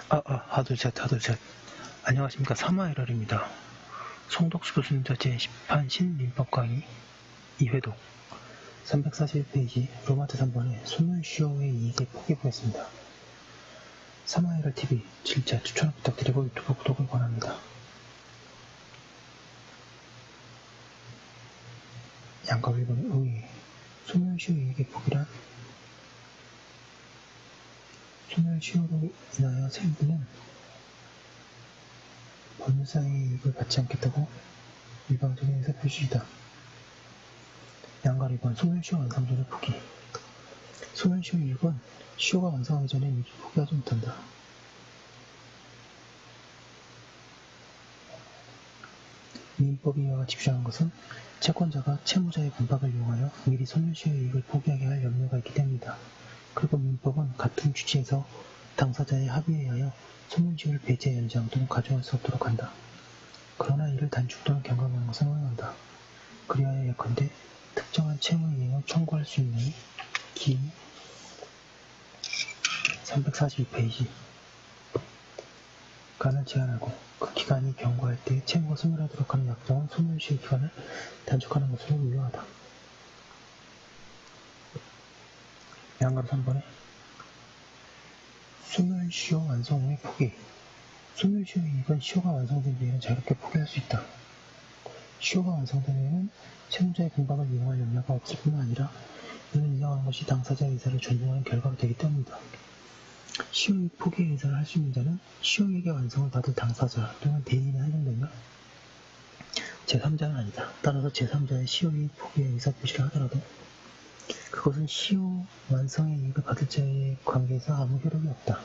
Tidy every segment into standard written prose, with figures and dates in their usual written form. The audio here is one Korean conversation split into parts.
하둘셋. 안녕하십니까. 3화1월입니다. 송덕수 교수님과 제10판 신민법 강의 2회독 341페이지 로마트 3번에 소멸시효의 이익을 포기해보겠습니다. 3화1월TV 질차 추천을 부탁드리고 유튜브 구독을 권합니다. 양가 1번의 의의 소멸시효의 이익의 포기란 소멸시효로 인하여 생기는 법률상의 이익을 받지 않겠다고 일방적인 의사표시이다. 양가 2번 소멸시효 완성전의 포기 소멸시효 이익은 시효가 완성하기 전에 미리 포기하지 못한다. 민법이 이와 같이 규정한 것은 채권자가 채무자의 반박을 이용하여 미리 소멸시효의 이익을 포기하게 할 염려가 있기 때문이다. 그리고 민법은 같은 취지에서 당사자의 합의에 의하여 소멸시효를 배제, 연장 또는 가져갈 수 없도록 한다. 그러나 이를 단축 또는 경감하는 것은 허용한다. 그리하여 예컨대 특정한 채무 이행을 청구할 수 있는 기 342페이지 기간을 제한하고 그 기간이 경과할 때 채무가 소멸하도록 하는 약정은 소멸시효 기간을 단축하는 것으로 유효하다. 양가로 3번에 소멸시효 완성 후의 포기 소멸시효의 이익은 시효가 완성된 뒤에는 자유롭게 포기할 수 있다. 시효가 완성된 후에는 채무자의 공박을 이용할 염려가 없을 뿐만 아니라 이는 인정하는 것이 당사자의 의사를 존중하는 결과로 되기 때문이다. 시효이익 포기의 의사를 할 수 있는 자는 시효이익의 완성을 받을 당사자 또는 대리인에 한정되며 제3자는 아니다. 따라서 제3자의 시효이익 포기의 의사표시를 하더라도 그것은 시효 완성의 이익을 받을 자의 관계에서 아무 효력이 없다.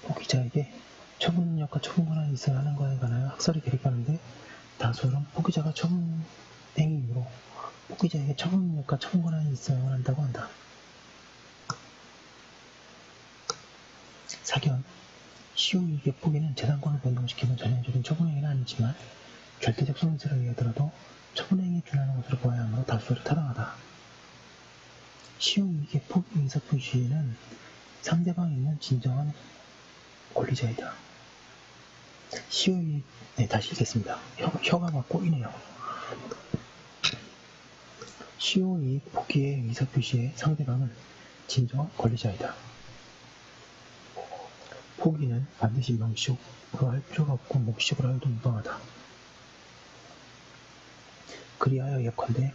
포기자에게 처분 능력과 처분 권한이 있어야 하는 것에 관하여 학설이 대립하는데 다수는 포기자가 처분 행위이므로 포기자에게 처분 능력과 처분 권한이 있어야만 한다고 한다. 사견 시효이익의 포기는 재산권을 변동시키는 전형적인 처분행위는 아니지만 절대적 손해를 의하더라도 처분행위에 준하는 것으로 보아야 하므로 다수를 타당하다. 시효이익의 포기 의사표시에는 상대방이 있는 진정한 권리자이다. 시효이익 다시 읽겠습니다. 혀가 막 꼬이네요. 시효이익 포기의 의사표시의 상대방은 진정한 권리자이다. 포기는 반드시 명시적으로 할 필요가 없고 묵시적으로 하여도 무방하다. 그리하여 예컨대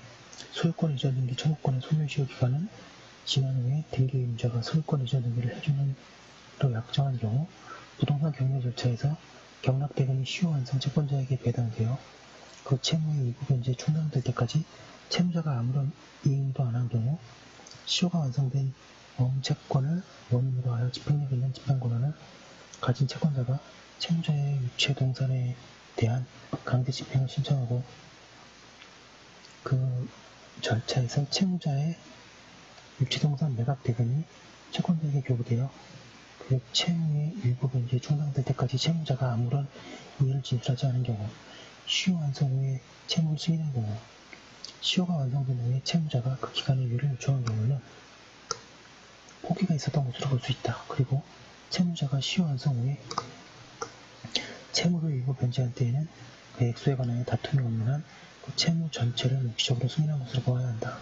소유권 이전 등기 청구권의 소멸시효 기간은 지난 후에 등기 의무자가 소유권 이전 등기를 해주는 로 약정한 경우 부동산 경매 절차에서 경락대금이 시효 완성 채권자에게 배당되어 그 채무의 일부 변제에 충당될 때까지 채무자가 아무런 이행도 안 한 경우 시효가 완성된 채권을 원인으로 하여 집행력 있는 집행권한을 가진 채권자가 채무자의 유체동산에 대한 강제 집행을 신청하고 그 절차에서 채무자의 유체동산 매각 대금이 채권자에게 교부되어 그 채무의 일부 변제에 충당될 때까지 채무자가 아무런 이의를 진술하지 않은 경우 시효 완성 후에 채무를 승인한 경우 시효가 완성된 후에 채무자가 그 기간의 유예를 요청한 경우에는 포기가 있었던 것으로 볼 수 있다. 그리고 채무자가 시효 완성 후에 채무를 일부 변제한 때에는 그 액수에 관하여 다툼이 없는 한 그 채무 전체를 묵시적으로 승인한 것으로 보아야 한다.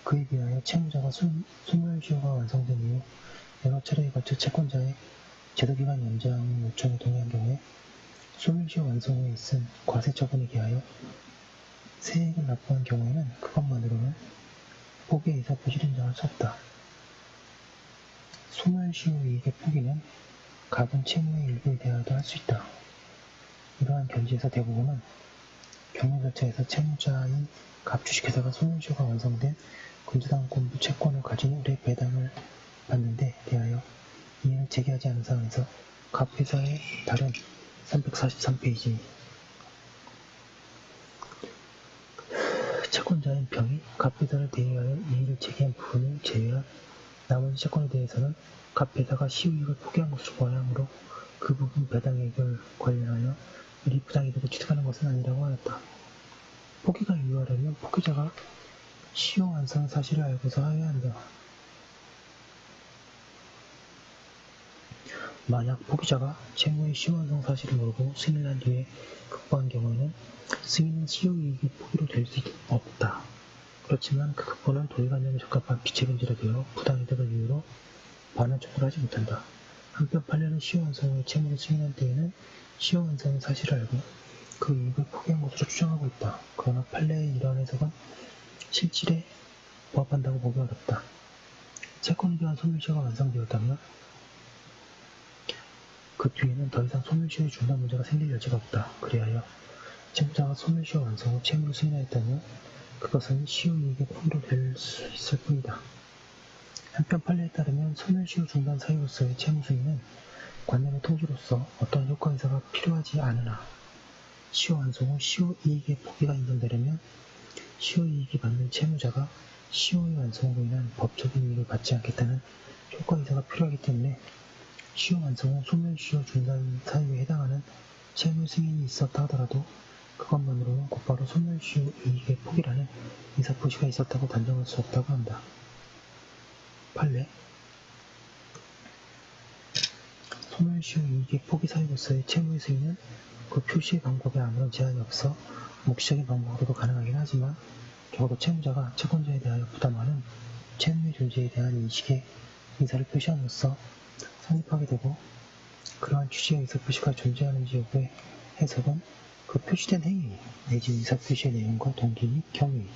그에 비하여 채무자가 소멸시효가 완성된 이후 여러 차례에 걸쳐 채권자의 제도기간 연장 요청에 동의한 경우에 소멸시효 완성 후에 있은 과세처분에 기하여 세액을 납부한 경우에는 그것만으로는 포기의 의사표시를 인정할 수 없다. 소멸시효 이익의 포기는 가분 채무의 일부에 대하여도 할 수 있다. 이러한 견지에서 대부분은 경매 절차에서 채무자인 갑주식회사가 소멸시효가 완성된 근저당권부 채권을 가진 우리의 배당을 받는 데 대하여 이의를 제기하지 않은 상황에서 갑회사의 다른 343페이지 채권자인 병이 갑회사를 대의하여 이의를 제기한 부분을 제외한 나머지 채권에 대해서는 갑회사가 시효이익을 포기한 것으로 보아야 하므로 그 부분 배당액을 관련하여 미리 부당이 되고 취득하는 것은 아니라고 하였다. 포기가 유효하려면 포기자가 시효 완성 사실을 알고서 하여야 한다. 만약 포기자가 채무의 시효완성 사실을 모르고 승인을 한 뒤에 극보한 경우에는 승인은 시효이익이 포기로 될 수 없다. 그렇지만 그 극보는 도의관념에 적합한 비체변제로 되어 부당이득을 이유로 반환 청구를 하지 못한다. 한편 판례는 시효완성 후에 채무를 승인한 때에는 시효완성의 사실을 알고 그 이익을 포기한 것으로 추정하고 있다. 그러나 판례의 이러한 해석은 실질에 부합한다고 보기 어렵다. 채권에 대한 소멸시효가 완성되었다면 그 뒤에는 더 이상 소멸시효의 중단 문제가 생길 여지가 없다. 그리하여 채무자가 소멸시효 완성 후 채무를 승인하였다면 그것은 시효이익의 포기로 될 수 있을 뿐이다. 한편 판례에 따르면 소멸시효 중단 사유로서의 채무 승인은 관념의 통지로서 어떤 효과의사가 필요하지 않으나 시효 완성 후 시효이익의 포기가 인정되려면 시효이익이 받는 채무자가 시효의 완성으로 인한 법적인 이익을 받지 않겠다는 효과의사가 필요하기 때문에 시효 완성 후 소멸시효 중단 사유에 해당하는 채무 승인이 있었다 하더라도 그것만으로는 곧바로 소멸시효 이익의 포기라는 의사표시가 있었다고 단정할 수 없다고 한다. 판례 소멸시효 이익의 포기 사유로서의 채무의 승인은 그 표시의 방법에 아무런 제한이 없어 묵시적인 방법으로도 가능하긴 하지만 적어도 채무자가 채권자에 대하여 부담하는 채무의 존재에 대한 인식의 의사를 표시함으로써 성립하게 되고 그러한 취지의 의사표시가 존재하는지 여부의 해석은 그 표시된 행위 내지 의사표시의 내용과 동기 및 경위,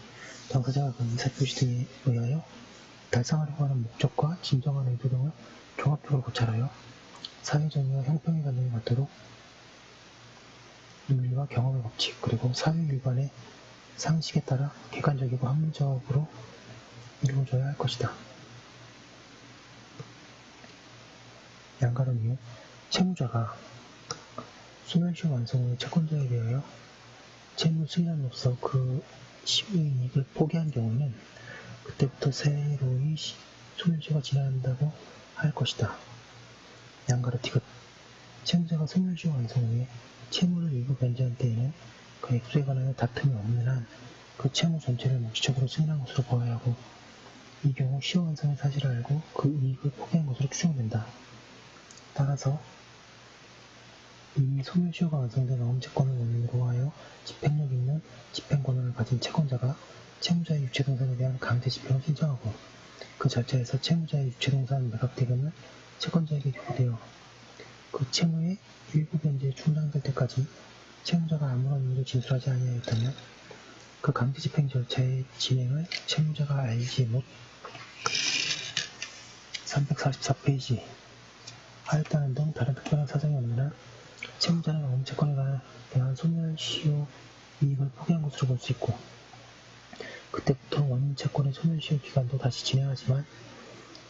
당사자가 그 의사표시 등에 의하여 달성하려고 하는 목적과 진정한 의도 등을 종합적으로 고찰하여 사회정의와 형평의 관념이 맞도록 윤리와 경험의 법칙 그리고 사회일관의 상식에 따라 객관적이고 합리적으로 이루어져야 할 것이다. 양가론 이후 채무자가 소멸시효 완성 후에 채권자에 대하여 채무 승인함으로써 그 시효이익을 포기한 경우에는 그때부터 새로이 소멸시효가 진행한다고 할 것이다. 양가로 디귿 채무자가 소멸시효 완성 후에 채무를 일부 변제한 때에는 그 액수에 관하여 다툼이 없는 한 그 채무 전체를 묵시적으로 승인한 것으로 보아야 하고 이 경우 시효 완성의 사실을 알고 그 이익을 포기한 것으로 추정된다. 따라서 이미 소멸시효가 완성된 어음채권을 원인으로 하여 집행력 있는 집행권한을 가진 채권자가 채무자의 유체동산에 대한 강제 집행을 신청하고 그 절차에서 채무자의 유체동산 매각대금을 채권자에게 요구되어 그 채무의 일부 변제에 충당될 때까지 채무자가 아무런 이유로 진술하지 아니하였다면 그 강제 집행 절차의 진행을 채무자가 알지 못 344페이지 하였다는 등 다른 특별한 사정이 없는 한 채무자는 어음채권에 대한 소멸시효 이익을 포기한 것으로 볼 수 있고 그때부터 원인채권의 소멸시효 기간도 다시 진행하지만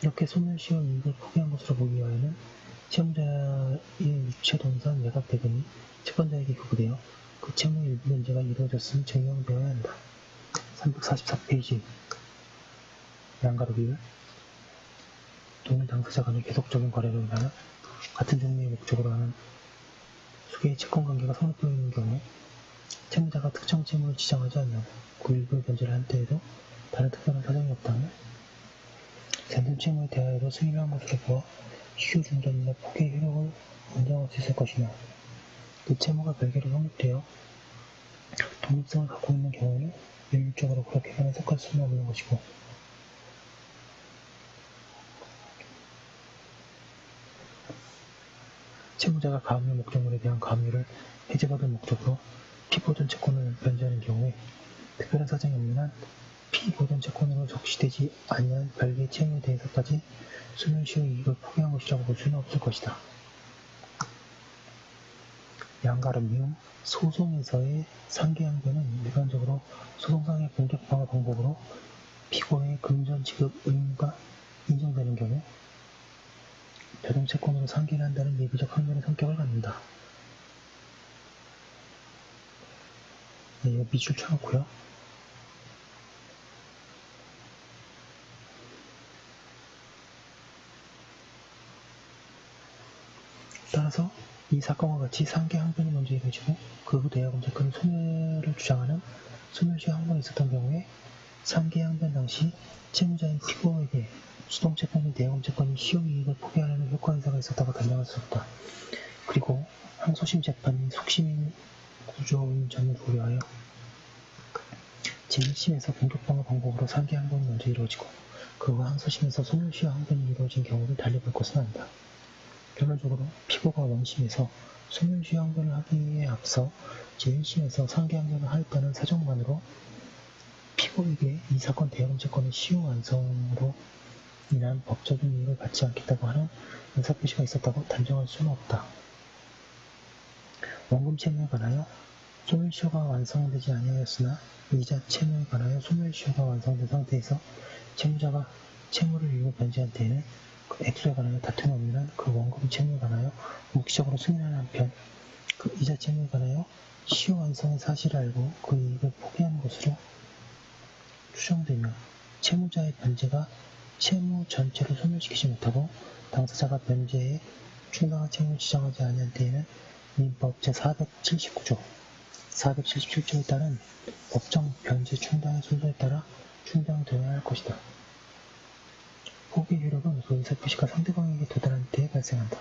이렇게 소멸시효 이익을 포기한 것으로 보기 위하여는 채무자의 유체동산 매각대금이 채권자에게 요구되어 그 채무의 일부 변제가 이루어졌음이 증명되어야 한다. 344페이지 양가로 비율 동일 당사자 간의 계속적인 거래로 인하여 같은 종류의 목적으로 하는 수개의 채권관계가 성립되어 있는 경우 채무자가 특정 채무를 지정하지 않냐고 그 일부 변제를 한 때에도 다른 특별한 사정이 없다면 젠든 채무에 대하여도 승인을 한 것으로 보아 시효 중단이나 포기의 효력을 인정할 수 있을 것이며 그 채무가 별개로 성립되어 독립성을 갖고 있는 경우에는 일률적으로 그렇게만 해석할 수는 없는 것이고 채무자가 가압류 목적물에 대한 가압류를 해제받을 목적으로 피보존 채권을 변제하는 경우에 특별한 사정이 없는 한 피보존 채권으로 적시되지 아니한 별개의 채무에 대해서까지 소멸시효 이익을 포기한 것이라고 볼 수는 없을 것이다. 양가름 미움 소송에서의 상계항변은 일반적으로 소송상의 공격 방어 방법으로 피고의 금전 지급 의무가 인정되는 경우 배동채권으로 상계를 한다는 예비적 항변의 성격을 갖는다. 네, 이거 밑줄 쳐놓고요. 따라서 이 사건과 같이 상계 항변이 먼저 이루어지고 그 후 대여금채권의 소멸을 주장하는 소멸시효 항변이 있었던 경우에 상계 항변 당시 채무자인 피고에게 수동채권인 대검채권이 시효이익을 포기하려는 효과 행사가 있었다고 단정할 수 없다. 그리고 항소심 재판이 속심 구조인 점을 고려하여 제1심에서 공격방어 방법으로 상계 항변이 먼저 이루어지고 그 후 항소심에서 소멸시효 항변이 이루어진 경우를 달리 볼 것은 아니다. 결론적으로 피고가 원심에서 소멸시효 항변을 하기에 앞서 제1심에서 상계 항변을 하였다는 사정만으로 피고에게 이 사건 대검채권의 시효 완성으로 인한 법적인 이익을 받지 않겠다고 하는 의사표시가 있었다고 단정할 수는 없다. 원금 채무에 관하여 소멸시효가 완성되지 아니하였으나 이자 채무에 관하여 소멸시효가 완성된 상태에서 채무자가 채무를 이유로 변제한 때에는 그 액수에 관하여 다툼이 없는 한 그 원금 채무에 관하여 묵시적으로 승인하는 한편 그 이자 채무에 관하여 시효 완성의 사실을 알고 그 이익을 포기하는 것으로 추정되며 채무자의 변제가 채무 전체를 소멸시키지 못하고 당사자가 변제에 충당한 채무를 지정하지 아니한 때에는 민법 제479조, 477조에 따른 법정 변제 충당의 순서에 따라 충당되어야 할 것이다. 포기 효력은 그 의사표시가 상대방에게 도달한 때에 발생한다.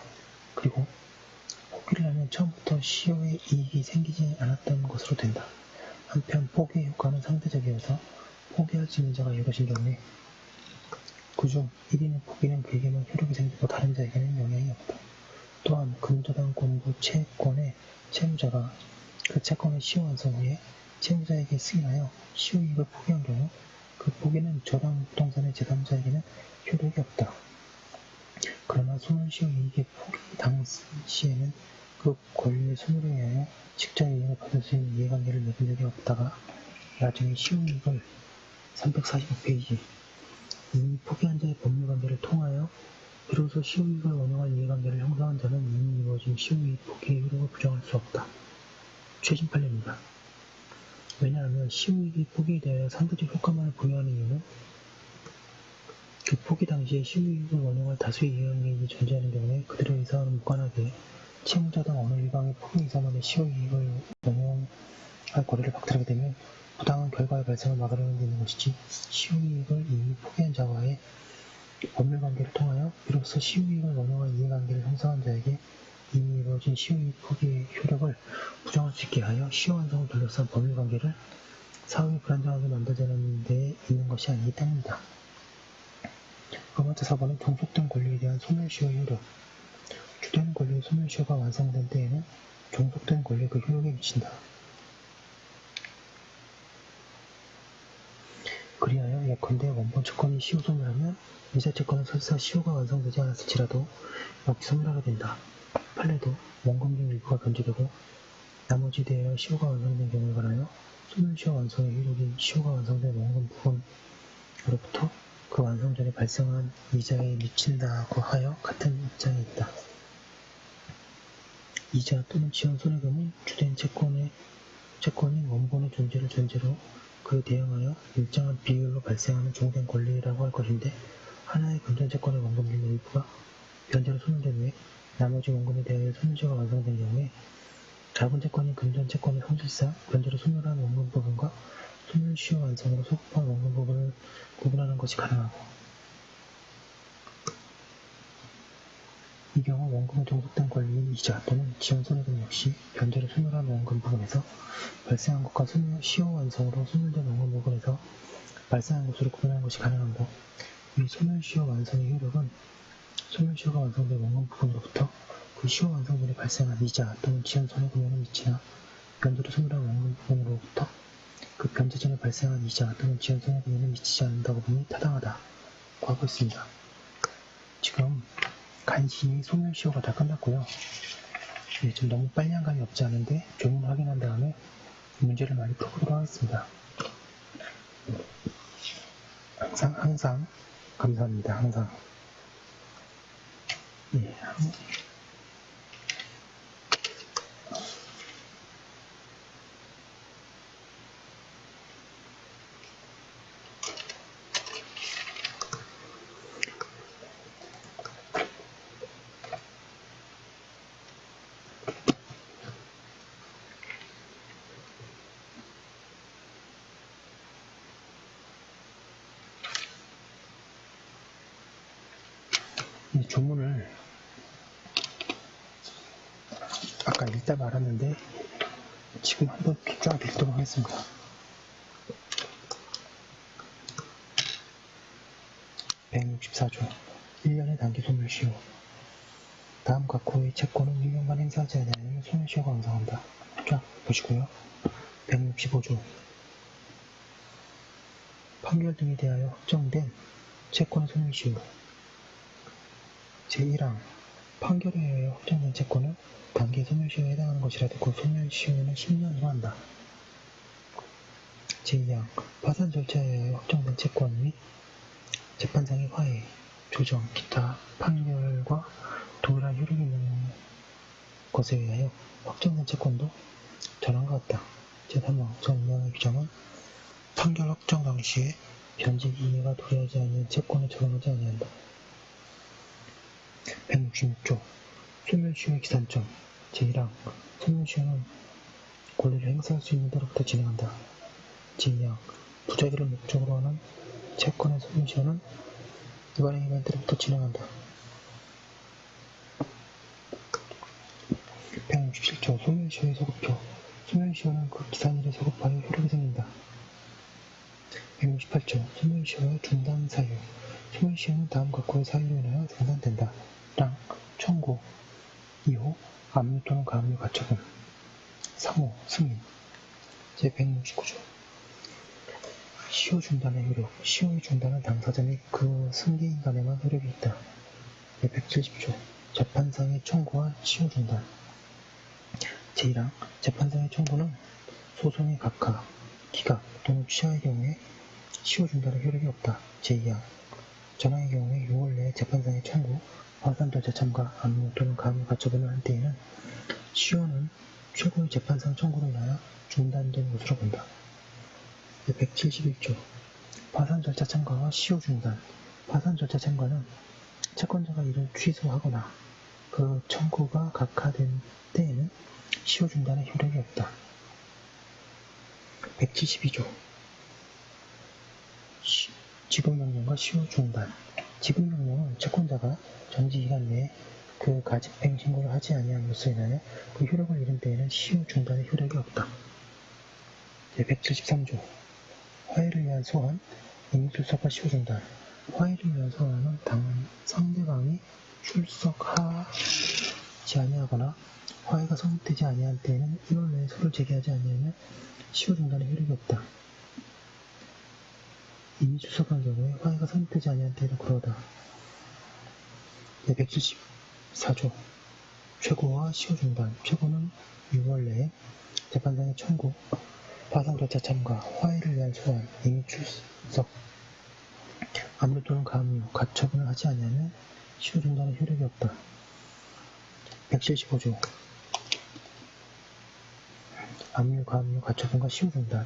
그리고 포기를 하면 처음부터 시효의 이익이 생기지 않았던 것으로 된다. 한편 포기의 효과는 상대적이어서 포기할 수 있는 자가 여럿인 경우에 그중 1인의 포기는 그에게만 효력이 생기고 다른 자에게는 영향이 없다. 또한 금저당 권부 채권의 채무자가 그 채권의 시효 완성 후에 채무자에게 승인하여 시효이익을 포기한 경우 그 포기는 저당 부동산의 제3자에게는 효력이 없다. 그러나 소멸시효 이익의 포기 당시에는 그 권리의 소멸에 의하여 직접 이익을 받을 수 있는 이해관계를 맺은 적이 없다가 나중에 시효이익을 345페이지 이미 포기한 자의 법률관계를 통하여 비로소 시효이익을 원용할 이해관계를 형성한 자는 이미 이루어진 시효이익 포기의 효력을 부정할 수 없다. 최신 판례입니다. 왜냐하면 시효이익이 포기에 대하여 상대적 효과만을 부여하는 이유는 그 포기 당시에 시효이익을 원용할 다수의 이해관계인이 존재하는 경우에 그들의 의사와는 무관하게 채무자 등 어느 일방의 포기 의사만의 시효이익을 원용할 권리를 박탈하게 되면 부당한 결과의 발생을 막으려는 데 있는 것이지 시효이익을 이미 포기한 자와의 법률관계를 통하여 비로소 시효이익을 원용할 이해관계를 형성한 자에게 이미 이루어진 시효이익 포기의 효력을 부정할 수 있게 하여 시효 완성을 둘러싼 법률관계를 사후에 불안정하게 만들자는 데 있는 것이 아니기 때문이다. 두 번째 사본은 종속된 권리에 대한 소멸시효의 효력. 주된 권리의 소멸시효가 완성된 때에는 종속된 권리의 그 효력에 미친다. 그리하여 예컨대 원본 채권이 시효 소멸하면 이자 채권은 설사 시효가 완성되지 않았을지라도 역시 소멸하게 된다. 판례도 원금 중 일부가 변제되고 나머지 대하여 시효가 완성된 경우에 관하여 소멸시효 완성의 효력인 시효가 완성된 원금 부분으로부터 그 완성 전에 발생한 이자에 미친다고 하여 같은 입장에 있다. 이자 또는 지연 손해금은 주된 채권인 원본의 존재를 전제로 그에 대응하여 일정한 비율로 발생하는 종된 권리라고 할 것인데 하나의 금전채권의 원금 중 일부가 변제로 소멸된 후에 나머지 원금에 대하여 소멸시효가 완성된 경우에 작은 채권인 금전채권의 성질상 변제로 소멸한 원금 부분과 소멸시효 완성으로 소급한 원금 부분을 구분하는 것이 가능하고 이 경우 원금의 종속된 권리인 이자 또는 지연손해금 역시 변제로 소멸한 원금 부분에서 발생한 것과 시효 완성으로 소멸된 원금 부분에서 발생한 것으로 구분하는 것이 가능하고 이 소멸시효 완성의 효력은 소멸시효가 완성된 원금 부분으로부터 그 시효 완성 전에 발생한 이자 또는 지연손해금에는 미치나 변제로 소멸한 원금 부분으로부터 그 변제 전에 발생한 이자 또는 지연손해금에는 미치지 않는다고 보니 타당하다고 하고 있습니다. 지금 간신히 소멸시효가 다 끝났고요. 좀 너무 빨리 한 감이 없지 않은데 조문을 확인한 다음에 문제를 많이 풀어보도록 하겠습니다. 항상 감사합니다. 항상. 예. 이 조문을 아까 읽다 말았는데 지금 한번 쫙 읽도록 하겠습니다. 164조 1년의 단기 소멸시효. 다음 각호의 채권은 2년간 행사하지 아니하면 소멸시효가 완성한다. 쫙 보시고요. 165조 판결 등에 대하여 확정된 채권의 소멸시효. 제1항 판결에 의하여 확정된 채권은 단기 소멸시효에 해당하는 것이라도 그 소멸시효는 10년으로 한다. 제2항 파산 절차에 의하여 확정된 채권 및 재판상의 화해, 조정, 기타 판결과 동일한 효력이 있는 것에 의하여 확정된 채권도 전항과 같다. 제3항 전 2항의 규정은 판결 확정 당시에 변직 이해가 도래하지 않는 채권에 적용하지 아니한다. 166조 소멸시효의 기산점. 제1항 소멸시효는 권리를 행사할 수 있는 때로부터 진행한다. 제2항 부작위를 목적으로 하는 채권의 소멸시효는 이관행위한 때로부터 진행한다. 167조 소멸시효의 소급표. 소멸시효는 그 기산일에 소급하여 효력이 생긴다. 168조 소멸시효의 중단 사유. 소멸시효는 다음 각호의 사유로 인하여 중단된다. 랑, 청구, 2호, 압류 또는 가압류 가처분, 3호, 승인. 제169조 시효 중단의 효력. 시효의 중단은 당사자 및 그 승계인 간에만 효력이 있다. 제170조 재판상의 청구와 시효 중단. 제1항 재판상의 청구는 소송의 각하, 기각 또는 취하의 경우에 시효 중단의 효력이 없다. 제2항 전항의 경우에 6월 내에 재판상의 청구, 파산 절차 참가, 압류 또는 가압류 가처분을 한 때에는 시효는 최고의 재판상 청구로 인하여 중단된 것으로 본다. 171조 파산 절차 참가와 시효 중단. 파산 절차 참가는 채권자가 이를 취소하거나 그 청구가 각하된 때에는 시효 중단의 효력이 없다. 172조 지급명령과 시효 중단. 지급명령은 채권자가 정지기간 내에 그 가집행 신고를 하지 아니함으로써 인하여 그 효력을 잃은 때에는 시효 중단의 효력이 없다. 제173조 화해를 위한 소환, 임의출석과 시효 중단. 화해를 위한 소환은 상대방이 출석하지 아니하거나 화해가 성립되지 아니한 때에는 1월 내에 소를 제기하지 아니하면 시효 중단의 효력이 없다. 이미 출석한 경우에 화해가 성립되지 아니한 때에는 그러하다. 제174조 최고와 시효 중단. 최고는 6월 내에 재판상의 청구, 파산 절차 참가, 화해를 위한 소환, 임의 출석, 압류 또는 가압류, 가처분을 하지 아니하면 시효 중단의 효력이 없다. 175조 압류, 가압류, 가처분과 시효 중단.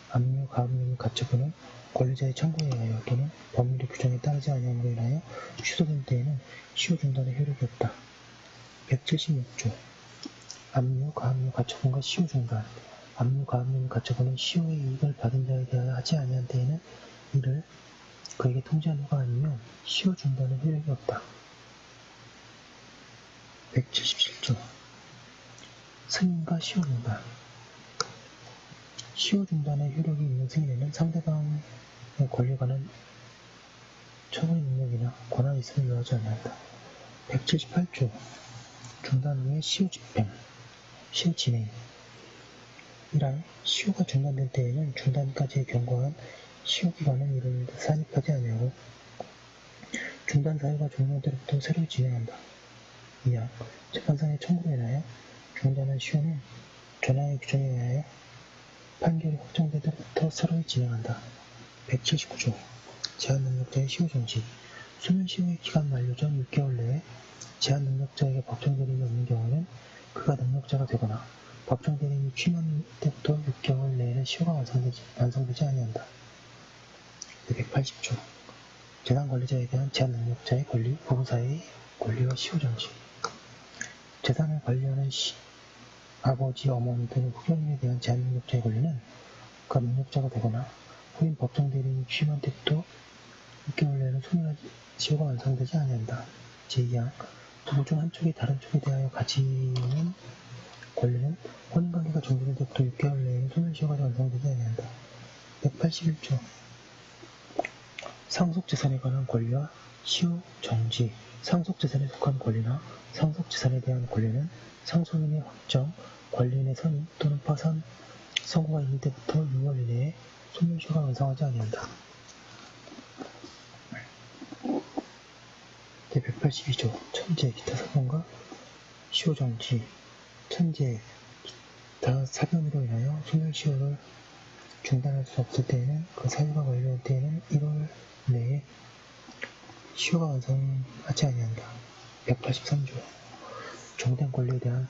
압류, 가압류, 가처분은 권리자의 청구에 의하여 또는 법률의 규정에 따르지 아니함으로 인하여 취소된 때에는 시효 중단의 효력이 없다. 176조 압류, 가압류, 가처분과 시효 중단. 압류, 가압류, 가처분은 시효의 이익을 받은 자에 대하여 하지 아니한 때에는 이를 그에게 통지한 후가 아니면 시효 중단의 효력이 없다. 177조 승인과 시효 중단. 시효 중단의 효력이 있는 승인에는 상대방의 권리에 관한 처분의 능력이나 권한이 있음을 요하지 않는다. 178조 중단 후의 시효 집행, 시효 진행. 1항 시효가 중단된 때에는 중단까지의 경과한 시효기간은 이를 산입하지 아니하고 중단 사유가 종료한 때로부터 새로 진행한다. 2항 재판상의 청구로 인하여 중단한 시효는 전항의 규정에 의하여 판결이 확정된 때부터 새로 진행한다. 179조 제한능력자의 시효 정지. 소멸시효의 기간 만료 전 6개월 내에 제한능력자에게 법정대리인이 없는 경우에는 그가 능력자가 되거나 법정대리인이 취임한 때부터 6개월 내에는 시효가 완성되지 아니한다. 180조 재산관리자에 대한 제한능력자의 권리, 부부사의 권리와 시효 정지. 재산을 관리하는 아버지, 어머니 또는 후견인에 대한 제한능력자의 권리는 그가 능력자가 되거나 후임 법정대리인이 취임한 때부터 6개월 내에는 소멸시효가 완성되지 아니한다. 제2항 두 중 한쪽이 다른 쪽에 대하여 가지는 권리는 혼인관계가 종료된 때부터 6개월 내에는 소멸시효가 완성되지 아니한다. 181조 상속재산에 관한 권리와 시효 정지 상속재산에 속한 권리나 상속재산에 대한 권리는 상속인의 확정, 권리인의 선임 또는 파산 선고가 있는 때부터 6월 이내에 소멸시효가 완성하지 아니한다. 제182조 천재 기타 사건과 시효 정지 천재 기타 사변으로 인하여 소멸시효를 중단할 수 없을 때에는 그 사유가 완료될 때에는 1월 내에 시효가 완성하지 아니한다. 183조 종된 권리에 대한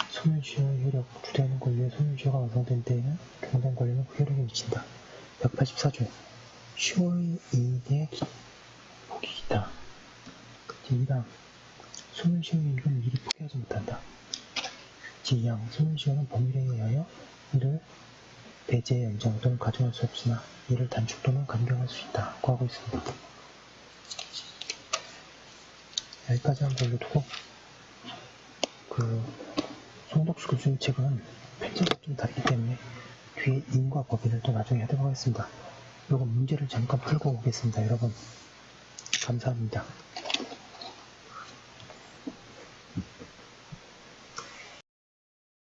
소멸시효의 효력 주되는 권리의 소멸시효가 완성된 때에는 종된 권리는 그 효력에 미친다. 184조 시효의 이익에 포기 기타 제1항 소멸시효의 이익은 미리 포기하지 못한다. 제2항 소멸시효는 법률에 의하여 이를 배제, 연장 또는 가중할 수 없으나 이를 단축 또는 감경할 수 있다고 하고 있습니다. 여기까지 한 걸로 두고 송덕수 교수님 책은 편제가 좀 다르기 때문에 뒤에 인과 법인을 또 나중에 하도록 하겠습니다. 이거 문제를 잠깐 풀고 오겠습니다. 여러분 감사합니다.